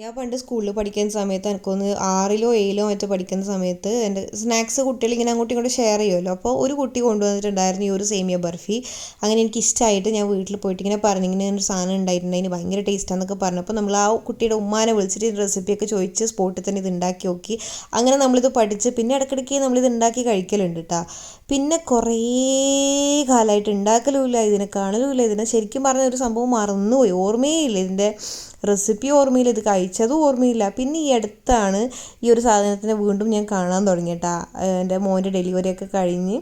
ഞാൻ പണ്ട് സ്കൂളിൽ പഠിക്കുന്ന സമയത്ത് എനിക്കൊന്ന് 6ലോ 7ലോ മറ്റോ പഠിക്കുന്ന സമയത്ത് എൻ്റെ സ്നാക്സ് കുട്ടികൾ ഇങ്ങനെ അങ്ങോട്ടും ഇങ്ങോട്ടും ഷെയർ ചെയ്യുമല്ലോ. അപ്പോൾ ഒരു കുട്ടി കൊണ്ടുവന്നിട്ടുണ്ടായിരുന്നു ഈ ഒരു സേമിയ ബർഫി. അങ്ങനെ എനിക്ക് ഇഷ്ടമായിട്ട് ഞാൻ വീട്ടിൽ പോയിട്ട് ഇങ്ങനെ പറഞ്ഞു, ഇങ്ങനെ ഒരു സാധനം ഉണ്ടായിട്ടുണ്ട്, അതിന് ഭയങ്കര ടേസ്റ്റാന്നൊക്കെ പറഞ്ഞപ്പോൾ നമ്മൾ ആ കുട്ടിയുടെ ഉമ്മാനെ വിളിച്ചിട്ട് റെസിപ്പിയൊക്കെ ചോദിച്ച് സ്പോട്ടിൽ തന്നെ ഇത് ഉണ്ടാക്കി നോക്കി. അങ്ങനെ നമ്മളിത് പഠിച്ച് പിന്നെ ഇടയ്ക്കിടയ്ക്ക് നമ്മളിത് ഉണ്ടാക്കി കഴിക്കലുണ്ട് കേട്ടോ. പിന്നെ കുറേ കാലമായിട്ട് ഉണ്ടാക്കലുമില്ല, ഇതിനെ കാണലുമില്ല. ഇതിനെ ശരിക്കും പറഞ്ഞ ഒരു സംഭവം മറന്നുപോയി, ഓർമ്മയേ ഇല്ല ഇതിൻ്റെ റെസിപ്പി, ഓർമ്മയില്ല, ഇത് കഴിച്ചതും ഓർമ്മയില്ല. പിന്നെ ഈ അടുത്താണ് ഈ ഒരു സാധനത്തിനെ വീണ്ടും ഞാൻ കാണാൻ തുടങ്ങിയിട്ടാ. എൻ്റെ മോൻ്റെ ഡെലിവറിയൊക്കെ കഴിഞ്ഞ്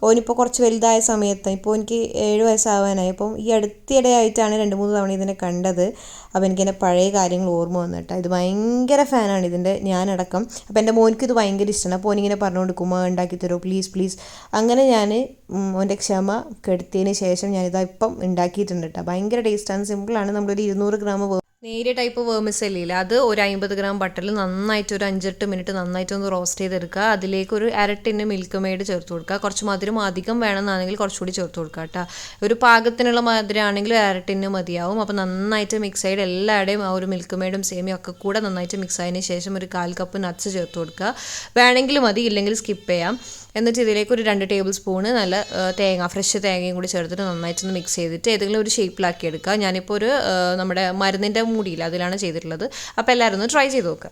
ഓനിപ്പോൾ കുറച്ച് വലുതായ സമയത്ത്, ഇപ്പോൾ എനിക്ക് 7 വയസ്സാവാനായി. അപ്പം ഈ അടുത്തിടെയായിട്ടാണ് 2-3 തവണ ഇതിനെ കണ്ടത്. അപ്പോൾ എനിക്കെൻ്റെ പഴയ കാര്യങ്ങൾ ഓർമ്മ വന്നിട്ടാ. ഇത് ഭയങ്കര ഫാനാണ് ഇതിൻ്റെ, ഞാനടക്കം. അപ്പോൾ എൻ്റെ മോനിക്ക് ഇത് ഭയങ്കര ഇഷ്ടമാണ്. അപ്പോൾ ഓനിങ്ങനെ പറഞ്ഞു കൊടുക്കും, ഉണ്ടാക്കി തരുമോ പ്ലീസ് പ്ലീസ്. അങ്ങനെ ഞാൻ ഓൻ്റെ ക്ഷമ കെടുത്തിയതിന് ശേഷം ഞാനിതാ ഇപ്പം ഉണ്ടാക്കിയിട്ടുണ്ട് കേട്ടോ. ഭയങ്കര ടേസ്റ്റാണ്, സിമ്പിളാണ്. നമ്മളൊരു 200 ഗ്രാം നേരിയ ടൈപ്പ് വേമിസെല്ലില്ല, അത് ഒരു 50 ഗ്രാം ബട്ടറിൽ നന്നായിട്ട് ഒരു 5-8 മിനിറ്റ് നന്നായിട്ടൊന്ന് റോസ്റ്റ് ചെയ്തെടുക്കുക. അതിലേക്ക് ഒരു 1/2 ടിന്ന് മിൽക്ക് മെയ്ഡ് ചേർത്ത് കൊടുക്കുക. കുറച്ച് മധുരം അധികം വേണമെന്നാണെങ്കിൽ കുറച്ചുകൂടി ചേർത്ത് കൊടുക്കുക കേട്ടോ. ഒരു പാകത്തിനുള്ള മധുരം ആണെങ്കിൽ 1/2 ടിന്ന് മതിയാവും. അപ്പോൾ നന്നായിട്ട് മിക്സ് ചെയ്ത് എല്ലാവരുടെയും ആ ഒരു മിൽക്ക് മെയ്ഡും സേമിയും ഒക്കെ കൂടെ നന്നായിട്ട് മിക്സ് ആയതിന് ശേഷം ഒരു 1/4 കപ്പ് നട്ട്സ് ചേർത്ത് കൊടുക്കുക. വേണമെങ്കിൽ മതി, ഇല്ലെങ്കിൽ സ്കിപ്പ് ചെയ്യാം. എന്നിട്ട് ഇതിലേക്ക് ഒരു 2 ടേബിൾ സ്പൂണ് നല്ല ഫ്രഷ് തേങ്ങയും കൂടി ചേർത്തിട്ട് നന്നായിട്ടൊന്ന് മിക്സ് ചെയ്തിട്ട് ഏതെങ്കിലും ഒരു ഷേപ്പിലാക്കി എടുക്കുക. ഞാനിപ്പോൾ ഒരു നമ്മുടെ മരുന്നിൻ്റെ മൂടിയില്ല, അതിലാണ് ചെയ്തിട്ടുള്ളത്. അപ്പോൾ എല്ലാവരും ഒന്ന് ട്രൈ ചെയ്ത് നോക്കുക.